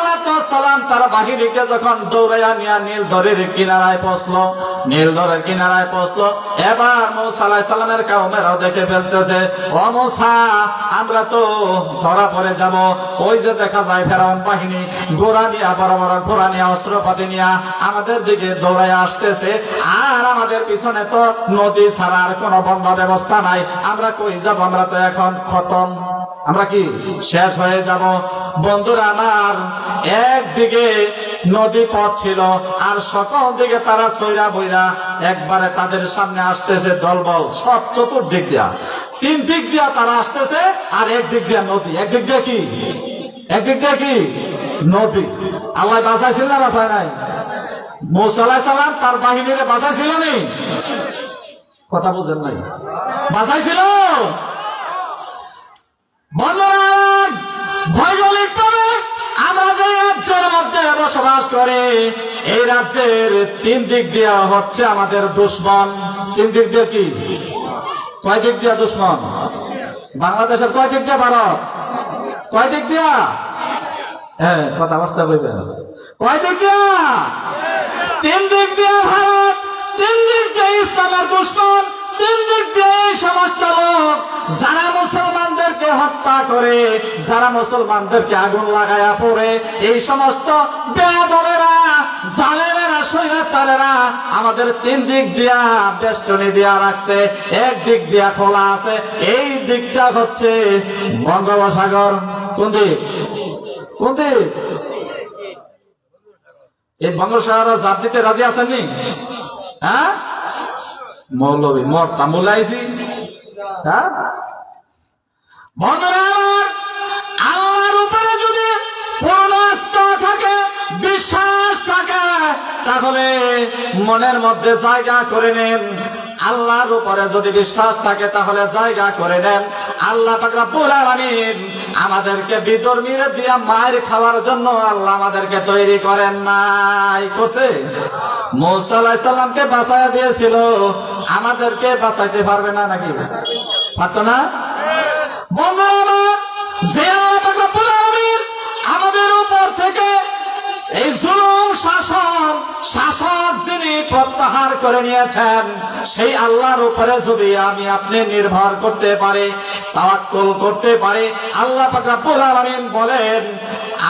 সালাম তার বাহিনীকে যখন দৌড়াইয়া নিয়ে নীল দরের কিনারায় পৌঁছলো, নীল দরের কিনারায় পৌঁছলো, এবার মূসা আলাইহিস সালামের কওমেরাও দেখে ফেলতেছে, ও মূসা, আমরা তো ধরা পড়ে যাব। ওই যে দেখা যায় ফেরাউন বাহিনী ঘোড়া নিয়ে, বড় বড় ঘোড়া নিয়ে, অস্ত্রপাতি নিয়ে আমাদের দিকে দৌড়াইয়া আসতেছে, আর আমাদের পিছনে তো নদী ছাড়া আর কোনো বন্ধ ব্যবস্থা নাই, আমরা কই যাব? আমরা তো এখন খতম, আমরা কি শেষ হয়ে যাব। বন্ধুরা আমার, একদিকে নদী পথ ছিল আর সকল দিকে তারা সইরা বইরা একবারে তাদের সামনে আসতেছে দলবল, সব চতুর্দিক দিয়া, তিন দিক দিয়া তারা আসতেছে, আর একদিক দিয়া নদী, একদিক দিয়া কি একদিক দিয়ে কি নদী। আল্লাহ বাঁচাইছিল না বাঁচায় নাই? মুসা আলাইহিস সালাম তার বাহিনীরে বাঁচাইছিল নি? কথা বুঝেন নাই? বাঁচাইছিল। বন্ধুরা, ভৌগোলিকভাবে আমরা যে রাজ্যের মধ্যে বসবাস করি, এই রাজ্যের তিন দিক দিয়ে হচ্ছে আমাদের দুশ্মন। তিন দিক দিয়ে কি? কয় দিক দিয়ে দুশ্মন? বাংলাদেশের কয় দিক দিয়ে ভারত? কয় দিক দিয়া? হ্যাঁ, কথাবার্তা বলবেন। কয় দিক দিয়া? তিন দিক দিয়ে ভারত, তিন দিক দিয়ে ইসলামের দুশ্মন, তিন দিক দিয়ে এই সমস্ত লোক যারা মুসলমানদেরকে হত্যা করে, যারা মুসলমানদেরকে আগুন লাগায়া পড়ে, এই সমস্ত বেয়াদবেরা, জালেমেরা, স্বৈরাচারেরা আমাদের তিন দিক দিয়া বেষ্টনী দিয়া রাখছে। এক দিক দিয়া খোলা আছে, এই দিকটা হচ্ছে বঙ্গোপসাগর। কোন দিক? কোন দিক? এই বঙ্গোপসাগর জাত দিতে রাজি আছেননি? হ্যাঁ, মৌলবী মরতা মুলাইছি। হ্যাঁ, বন্ধুরা, আল্লাহর উপরে যদি পূর্ণ আস্থা থাকে, বিশ্বাস থাকে, তাহলে মনের মধ্যে জায়গা করে নেন। আল্লাহর উপরে যদি বিশ্বাস থাকে তাহলে জায়গা করে নেন। আল্লাহ পাক রব্বুল আলামিন আমাদেরকে বিধর্মীরা দিয়া মায়ের খাওয়ার জন্য আল্লাহ আমাদেরকে তৈরি করেন নাই, করছে? মুসা আলাইহিস সালামকে বাঁচাইয়া দিয়েছিল, আমাদেরকে বাঁচাইতে পারবে না নাকি? পারতো না? বন্ধুরা, যে আল্লাহ পাক রব্বুল আলামিন আমাদের উপর থেকে এই জুলুম শাসক যিনি প্রত্যাহার করে নিয়েছেন, সেই আল্লাহর উপরে যদি আমি আপনি নির্ভর করতে পারি, তাওয়াক্কুল করতে পারি, আল্লাহ পাক রব্বুল আলামিন বলেন,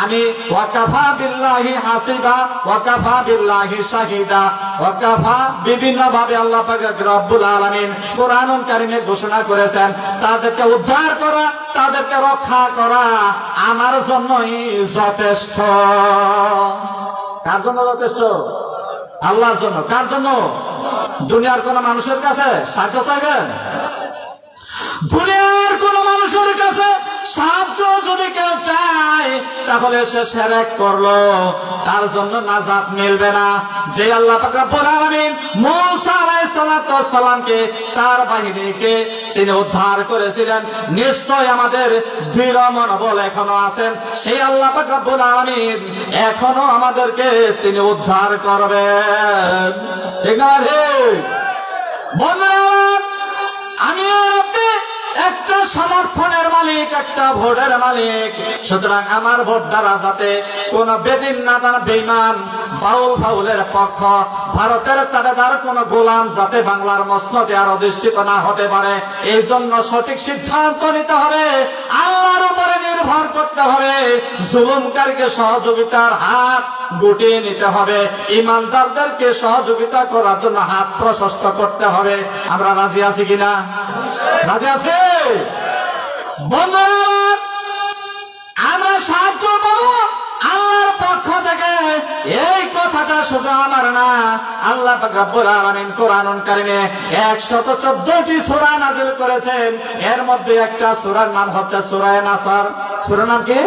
আমি ওয়াকাফা বিল্লাহি হাসিবা, ওয়াকাফা বিল্লাহি শাহিদা, ওয়াকাফা, বিভিন্ন ভাবে আল্লাহ পাক রব্বুল আলামিন কোরআনুল কারীমে ঘোষণা করেছেন, তাদেরকে উদ্ধার করা, তাদেরকে রক্ষা করা আমার জন্যই যথেষ্ট। কার জন্য যথেষ্ট? আল্লাহর জন্য। কার জন্য? দুনিয়ার কোন মানুষের কাছে সাহায্য চাইবেন? দুনিয়ার কোন মানুষের কাছে সাহায্য যদি কেউ চায় তাহলে সে শিরক করলো, তার জন্য নাজাত মিলবে না। যে আল্লাহ পাক রব্বুল আলামিন মুসা আলাইহিস সালামকে, তার বাহিনীকে তিনি উদ্ধার করেছিলেন, নিশ্চয় আমাদের দৃঢ় মনোবল এখনো আছেন, সেই আল্লাহ পাক রব্বুল আলামিন এখনো আমাদেরকে তিনি উদ্ধার করবেন। ঠিক না? বন্ধুরা, আমি আপনি একটা সমর্থনের মালিক, একটা ভোটের মালিক। সুতরাং আমার ভোট দ্বারা যাতে কোন বেদিন না, বেঈমান, বাউল ফাউলের পক্ষ, ভারতের তাবেদার কোন গোলাম যাতে বাংলার মসনদে আর অধিষ্ঠিত না হতে পারে, এই জন্য সঠিক সিদ্ধান্ত নিতে হবে, আল্লাহর উপরে নির্ভর করতে হবে, জুলুমকারীকে সহযোগিতার হাত গুটিয়ে নিতে হবে, ইমানদারদেরকে সহযোগিতা করার জন্য হাত প্রশস্ত করতে হবে। আমরা রাজি আছি কিনা? রাজি আছে? বন্ধুরা, আমরা সাহায্য পাবো আল্লাহর পক্ষ থেকে। এই কথাটা শুধু আমার না, আল্লাহ পাক রব্বুল আলামিন কোরআনুল কারীমে 114টি সূরা নাযিল করেছেন। এর মধ্যে একটা সূরার নাম হচ্ছে সূরা নাসর। সূরার নাম কি?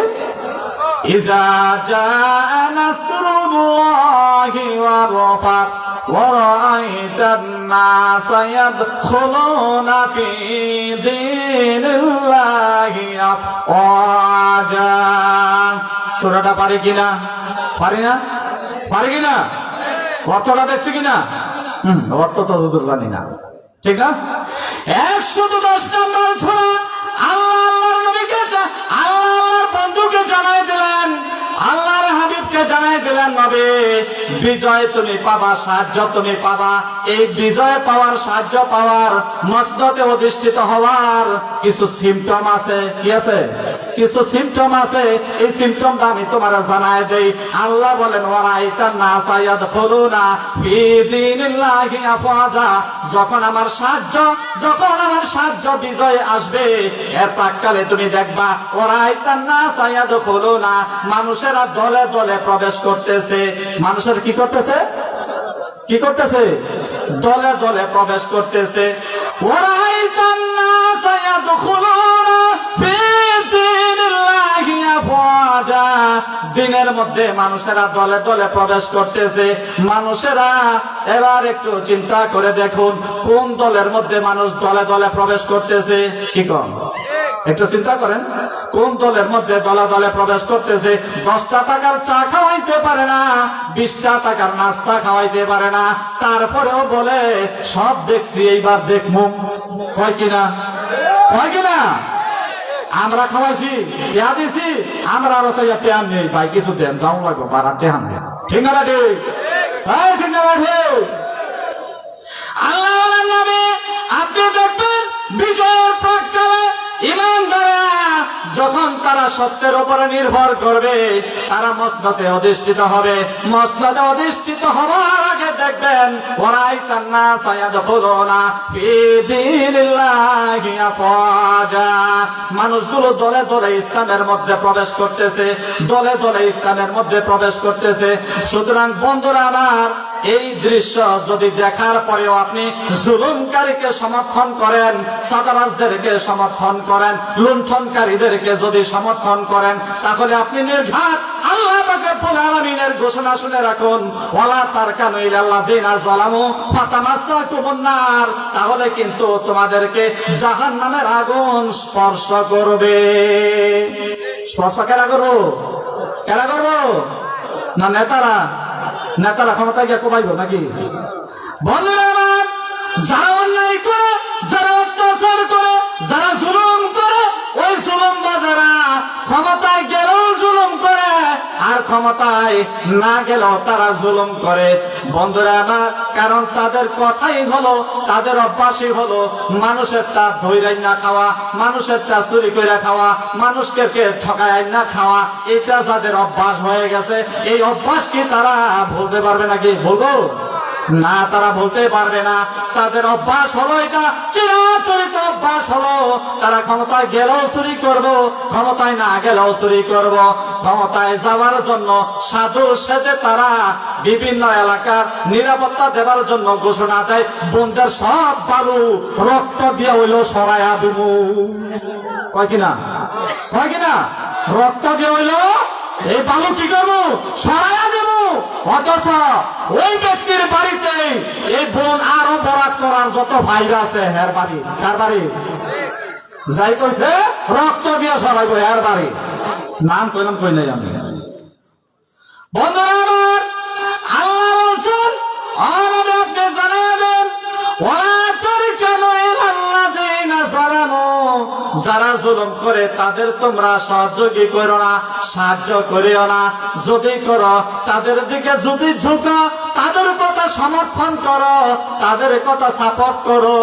ইজা জাআ নাসরুল্লাহি ওয়াল ফাত ওয়ারাআইতান নাসা ইয়াদখুলুনা ফি দীনিল্লাহি আফওয়াজা। সূরাটা পারি কিনা? পারি না? পারি কিনা? অর্থটা দেখছি কিনা? অর্থ তো হুজুর জানি না, ঠিক না? 110 নম্বর সূরা। আল্লাহর নবীকে, আল্লাহর বন্ধুকে জানাই দিলেন, আল্লাহর হাবিবকে জানাই দিলেন, নবী, বিজয় তুমি পাবা, সাহায্য তুমি পাবা। এই বিজয় পাওয়ার, সাহায্য পাওয়ার, মসনদে অধিষ্ঠিত হওয়ার কিছু সিমটম আছে। কি আছে? কিছু সিমটম আছে। এই সিমটমটা আমি তোমার জানাই দেই। আল্লাহ বলেন, ওয়ারাইতান নাসা ইয়াদখুলুনা ফি দীনিল্লাহি আফওয়াজা। যখন আমার সাহায্য বিজয় আসবে, এর প্রাক্কালে তুমি দেখবা ওয়ারাইতান নাসা ইয়াদখুলুনা, মানুষেরা দলে দলে প্রবেশ করতেছে। মানুষের কি করতেছে? কি করতেছে? দলে দলে প্রবেশ করতেছে। ওয়ারাইতান নাসা ইয়াদখুলুনা ফি দীনিল্লাহি আফওয়াজা। দিনের মধ্যে মানুষেরা দলে দলে প্রবেশ করতেছে। মানুষেরা এবার একটু চিন্তা করে দেখুন, কোন দলের মধ্যে মানুষ দলে দলে প্রবেশ করতেছে? কি কম? একটু চিন্তা করেন, কোন দলের মধ্যে দলে দলে প্রবেশ করতেছে? 10টা টাকার চা খাওয়াইতে পারে না, 20টা টাকার নাস্তা খাওয়াইতে পারে না, তারপরেও বলে সব দেখছি এইবার দেখমু। কয় কিনা? কয় কিনা? আমরা খাওয়াইছি, পেয়া দিছি, আমরা আরো চাইয়া পেয়ান নেই, ভাই কিছু দেন, যাও লাগো বারা টেহান নেই। ঠিক না ঠিক? ঠিক না ঠিক? আল্লাহ নামে আপনি দেখবেন বিজয়ের প্রাক্কালে ইমানদাররা যখন তারা সত্যের উপরে নির্ভর করবে, তারা মসনদে অধিষ্ঠিত হবে। মসনদে অধিষ্ঠিত হওয়ার আগে দেখবেন ওয়ারাইতান নাস ইয়াদখুলুনা ফি দীনিল্লাহি আফওয়াজা, মানুষগুলো দলে দলে ইসলামের মধ্যে প্রবেশ করতেছে, দলে দলে ইসলামের মধ্যে প্রবেশ করতেছে। সুতরাং বন্ধুরা আমার, এই দৃশ্য যদি দেখার পরেও আপনি জুলুমকারীকে সমর্থন করেন, চাঁদাবাজদেরকে সমর্থন করেন, লুণ্ঠনকারীদেরকে যদি সমর্থন করেন, তাহলে আপনি নির্ঘাত আল্লাহ পাক রব্বুল আলামিনের ঘোষণা শুনে রাখুন, ওয়ালা তারকানু ইলাল্লাযিনা যালামু ফাতামাসসাকুমুন নার, তাহলে কিন্তু তোমাদেরকে জাহান্নামের আগুন স্পর্শ করবে। স্পর্শ কারা করবো? কারা করবো? না নেতারা? নেতারা ক্ষমতা গিয়ে কোবাইব নাকি? বন্ধুরা আমার, যারা অন্যায় করে, যারা অত্যাচার করে, যারা জুলুম করে, ওই জুলুম বাজারা ক্ষমতায় গেলেও জুলুম করে, আর ক্ষমতায় না গেলেও তারা জুলুম করে। বন্ধুরা আমার, কারণ তাদের কথাই হলো, তাদের অভ্যাসই হলো মানুষেরটা ধৈর্য না খাওয়া, মানুষেরটা চুরি করে খাওয়া, মানুষকে ঠকায় না খাওয়া। এটা যাদের অভ্যাস হয়ে গেছে, এই অভ্যাস কি তারা ভুলতে পারবে নাকি? বলবো না, তারা বলতে পারবে না। তাদের অভ্যাস হলো এটা, চিরাচরিত অভ্যাস হলো, তারা ক্ষমতায় গেলেও চুরি করব, ক্ষমতায় না গেলেও চুরি করব। ক্ষমতায় যাওয়ার জন্য সাধু সেজে তারা বিভিন্ন এলাকার নিরাপত্তা দেওয়ার জন্য ঘোষণা দেয়, বন্ধের সব বালু রক্ত দিয়ে হইল সরাইয়া দিব। কয় কিনা? কয় কিনা? রক্ত দিয়ে হইল এই বালু কি করবো? সরাইয়া দেব। অথচ ওই ব্যক্তির বাড়িতে এই বোন আরো বরাত করার যত ভাইরা আছে, হের বাড়ি, কার বাড়ি? যাই কইছে রক্ত দিয়ে সরাইব, হের বাড়ি। নাম কইলাম, কই নাই আমি। বন্ধুরা আমার, আল্লাহ বলছেন আপনি জানাই দেন, যারা জুলুম করে তাদের তোমরা সহযোগী করো না, সাহায্য করিও না। যদি করো, তাদের দিকে যদি ঝুঁকো, তাদের কথা সমর্থন করো, তাদের কথা সাপোর্ট করো,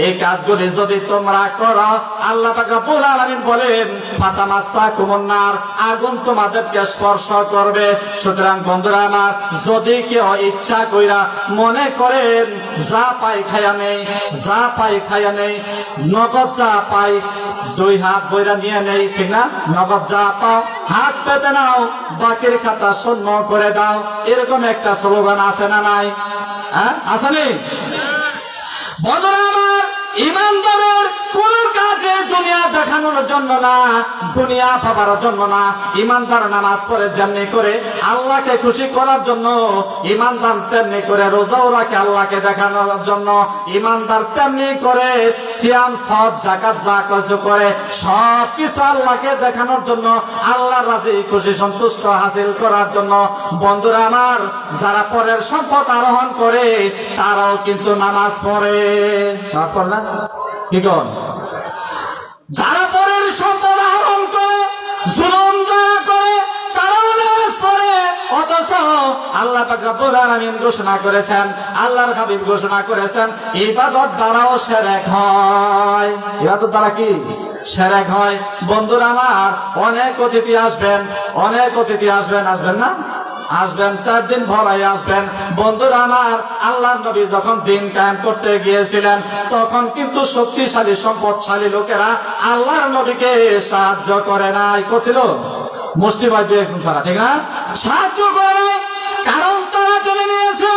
এই কাজগুলি যদি তোমরা করো, আল্লাহ পাক রব্বুল আলামিন বলেন ফাতামাসসাকুমুন নার, আগুন তোমাদেরকে স্পর্শ করবে। সুতরাং বন্ধুরা আমার, যদি কেউ ইচ্ছা কইরা মনে করেন যা পাই খায়া নেই, যা পাই খায়া নেই, নগদ যা পাই 2 হাত বইরা নিয়ে নেই, ঠিক না? নগদ যা পাও হাত পেতে নাও, বাকির খাতা শূন্য করে দাও, এরকম একটা স্লোগান আছে না নাই? হ্যাঁ, আছে নি? বন্ধুরা আমার, ইমানদারের কোন কাজে দুনিয়া দেখানোর জন্য না, দুনিয়া পাবার জন্য না। ইমানদার নামাজ পড়ে যেমনি করে আল্লাহকে খুশি করার জন্য, ইমানদার তেমনি করে রোজাও রাখে আল্লাহকে দেখানোর জন্য, ইমানদার তেমনি করে সিয়াম সদ যাকাত যা কিছু করে সব কিছু আল্লাহকে দেখানোর জন্য, আল্লাহর রাজি খুশি সন্তুষ্ট হাসিল করার জন্য। বন্ধুরা আমার, যারা পরের সম্পদ আরোহণ করে তারাও কিন্তু নামাজ পড়ে। নামাজ পড়ে না? কি কর? যারা পরের সম্পদ আহরণ করে, জুলুম যারা করে, তারাও নামাজ পড়ে। অথচ আল্লাহ পাক রব্বুল আলামিন ঘোষণা করেছেন, আল্লাহর হাবিব ঘোষণা করেছেন, ইবাদত দ্বারাও শিরক হয়। ইবাদত দ্বারা কি? শিরক হয়। বন্ধুরা আমার, অনেক অতিথি আসবেন, অনেক অতিথি আসবেন, আসবেন না? আসবেন, 4 দিন ভরাই আসবেন। বন্ধুরা আমার, আল্লাহর নবী যখন দিন কায়েম করতে গিয়েছিলেন, তখন কিন্তু শক্তিশালী সম্পদশালী লোকেরা আল্লাহর নবীকে সাহায্য করে নাই। করছিল মুষ্টিমেয় 2-1 ছাড়া, ঠিক না? সাহায্য করে নাই, কারণ তারা জেনে নিয়েছে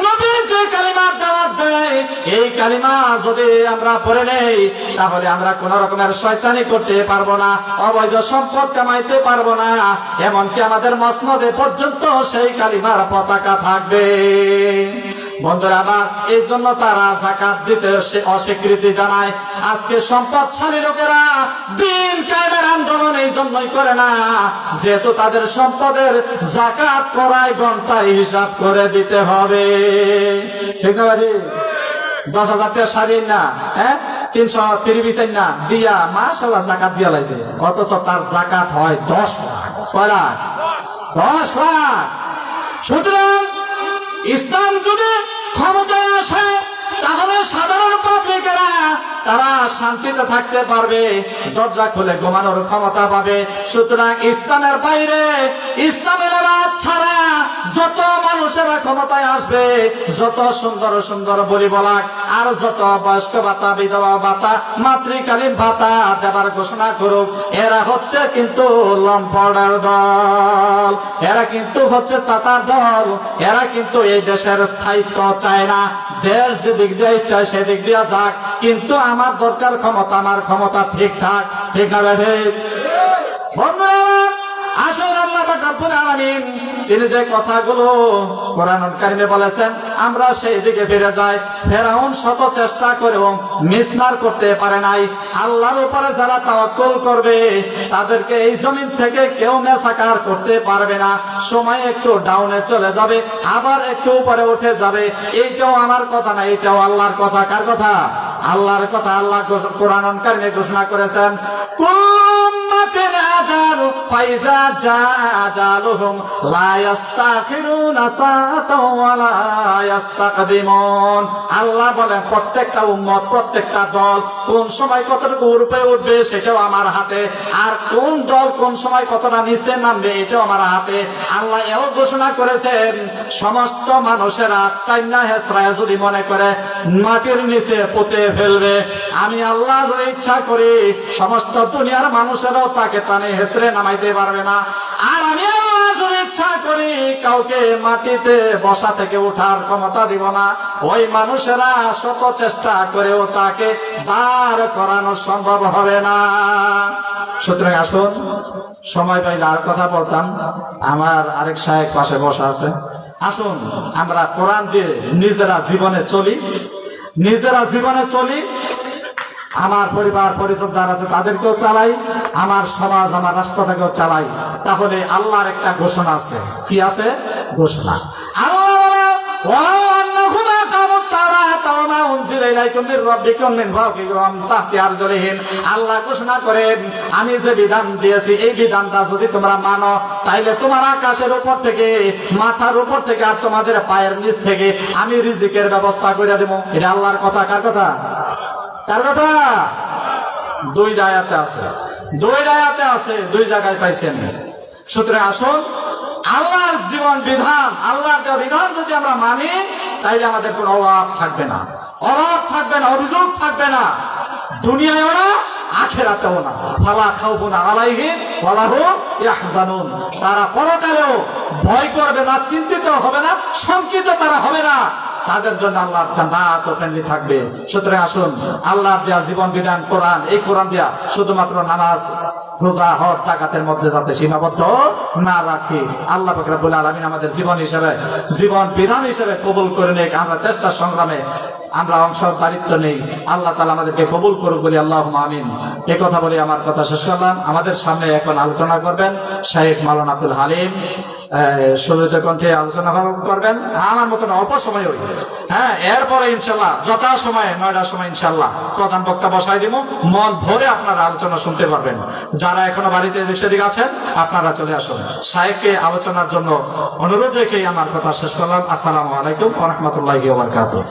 নবী যে কালিমার দাওয়াত দেয় এই কালিমা যদি আমরা পড়ে নেই তাহলে আমরা কোন রকমের শয়তানি করতে পারবো না, অবৈধ সম্পদ কামাইতে পারবো না, এমনকি আমাদের মসনদে পর্যন্ত সেই কালিমার পতাকা থাকবে। বন্ধুরা আমার, এই জন্য তারা যাকাত দিতে অস্বীকৃতি জানায়। আজকে সম্পদশালী লোকেরা দিন কায়েমের আন্দোলন এই জন্যই করে না, যেহেতু তাদের সম্পদের যাকাত করায় ঘন্টায় হিসাব করে দিতে হবে। ঠিক না ভাই? 10,000 টাকা সারিয়ে না, 330 না দিয়া মাশাআল্লাহ যাকাত দিয়া লাইছে, অথচ তার যাকাত হয় 10 লাখ। কয় লাখ? 10 লাখ। সুতরাং ইসলাম যদি ক্ষমতায় আসে তাহলে সাধারণ পাবলিকেরা তারা শান্তিতে থাকতে পারবে, দরজা খুলে ঘুমানোর ক্ষমতা পাবে। সুতরাং ইসলামের বাইরে, ইসলামের রাত ছাড়া যত মানুষেরা ক্ষমতায় আসবে, যত সুন্দর সুন্দর বলি বলাক আর যত বয়স্ক ভাতা, বিধবা ভাতা, মাতৃকালীন ভাতা দেবার ঘোষণা করুক, এরা হচ্ছে কিন্তু লম্পটের দল, এরা কিন্তু হচ্ছে চাটার দল, এরা কিন্তু এই দেশের স্থায়িত্ব চায় না। দেশ যেদিক দিয়ে চায় সেদিক দিয়ে যাক, কিন্তু আমার দরকার ক্ষমতা, আমার ক্ষমতা ঠিক থাক। ঠিক না ভাই? বন্ধুরা আসুন, আল্লাহ পাক রব্বুল আলামিন তিনি যে কথাগুলো কোরআনুল কারীমে বলেছেন আমরা সেই দিকে ফিরে যাই। ফেরাউন শত চেষ্টা করেও মিসমার করতে পারে নাই। আল্লাহর উপরে যারা তাওয়াক্কুল করবে তাদেরকে এই জমিন থেকে কেউ মেসাকার করতে পারবে না। সময় একটু ডাউনে চলে যাবে, আবার একটু উপরে উঠে যাবে। এইটাও আমার কথা না, এইটাও আল্লাহর কথা। কার কথা? আল্লাহর কথা। আল্লাহ কোরআনুল কারীমে ঘোষণা করেছেন, কুল্লাতিন আজাল ফাইজা জাআজালুহুম লা ইস্তাখিরুনা সাআতাও ওয়া লা ইস্তাকদিমুন। আল্লাহ বলেন প্রত্যেকটা উম্মত, প্রত্যেকটা দল কোন সময় কতটুকু উপরে উঠবে সেটাও আমার হাতে, আর কোন দল কোন সময় কতটা নিচে নামবে এটাও আমার হাতে। আল্লাহ এও ঘোষণা করেছেন সমস্ত মানুষেরা তাইনা হেসরায় যদি মনে করে মাটির নিচে পুঁতে ফেলবে, আমি আল্লাহ যদি ইচ্ছা করি সমস্ত দুনিয়ার মানুষেরাও তাকে টানে হেসরে নামাইতে পারবে না। আর আমি আল্লাহ যদি ইচ্ছা করি কাউকে মাটিতে বসা থেকে উঠার ক্ষমতা দিব না। ওই মানুষেরা শত চেষ্টা করেও তাকে দাঁড় করানো সম্ভব হবে না। সুতরাং আসুন, সময় পাইলে আর কথা বলতাম, আমার আরেক সাহেব পাশে বসা আছে। আসুন আমরা কোরআন দিয়ে নিজেরা জীবনে চলি, নিজেরা জীবনে চলি, আমার পরিবার পরিজন যারা আছে তাদেরকেও চালাই, আমার সমাজ আমার রাষ্ট্রটাকেও চালাই। তাহলে আল্লাহর একটা ঘোষণা আছে। কি আছে? ঘোষণা। আল্লাহ ঘোষণা করেন, আমি যে বিধান দিয়েছি এই বিধানটা যদি তোমরা মানো তাইলে তোমার আকাশের উপর থেকে, মাথার উপর থেকে আর তোমাদের পায়ের নিচ থেকে আমি রিজিকের ব্যবস্থা করে দেবো। এটা আল্লাহর কথা। কার কথা? কার কথা? 2 আয়াতে আছে, 2 আয়াতে আছে, 2 জায়গায় পাইছেন। সুতরাং আসুন, আল্লাহর জীবন বিধান, আল্লাহর দেওয়া বিধান যদি আমরা মানি তাইলে আমাদের কোনো অভাব থাকবে না, অভাব থাকবে না, অভিযোগ থাকবে না, দুনিয়ায়ও না আখিরাতেও না। ফালা খাউফুন আলাইহিম ওয়ালা হুম ইয়াহজানুন। তারা পরকালেও ভয় করবে না, চিন্তিত হবে না, শঙ্কিত তারা হবে না। তাদের জন্য আল্লাহর জান্নাত ওপেনলি থাকবে। সুতরাং আসুন, আল্লাহর দেয়া জীবন বিধান কোরআন, এই কোরআন দেয়া শুধুমাত্র নামাজ, রোজা, হজ, যাকাতের মধ্যে যাতে সীমাবদ্ধ না রাখি, আল্লাহ পাক রব্বুল আলামিন আমাদের জীবন হিসেবে, জীবন বিধান হিসেবে কবুল করে নেক। আমরা চেষ্টা সংগ্রামে আমরা অংশদারিত্ব নেই। আল্লাহ তাআলা আমাদেরকে কবুল করুক বলি আল্লাহুম্মা আমিন। এই কথা বলে আমার কথা শেষ করলাম। আমাদের সামনে এখন আলোচনা করবেন শেখ মাওলানা আব্দুল হালিম, সুরজ কণ্ঠে আলোচনা করবেন। আমার মতন অল্প সময় হই, এরপরে ইনশাল্লাহ যথা সময় 9টার সময় ইনশাল্লাহ প্রধান বক্তা বসাই দিব। মন ভরে আপনারা আলোচনা শুনতে পারবেন। যারা এখনো বাড়িতে সেদিকে আছেন আপনারা চলে আসুন। সাহেবকে আলোচনার জন্য অনুরোধ রেখেই আমার কথা শেষ করলাম। আসসালামু আলাইকুম ওয়া রাহমাতুল্লাহি ওয়া বারাকাতুহু।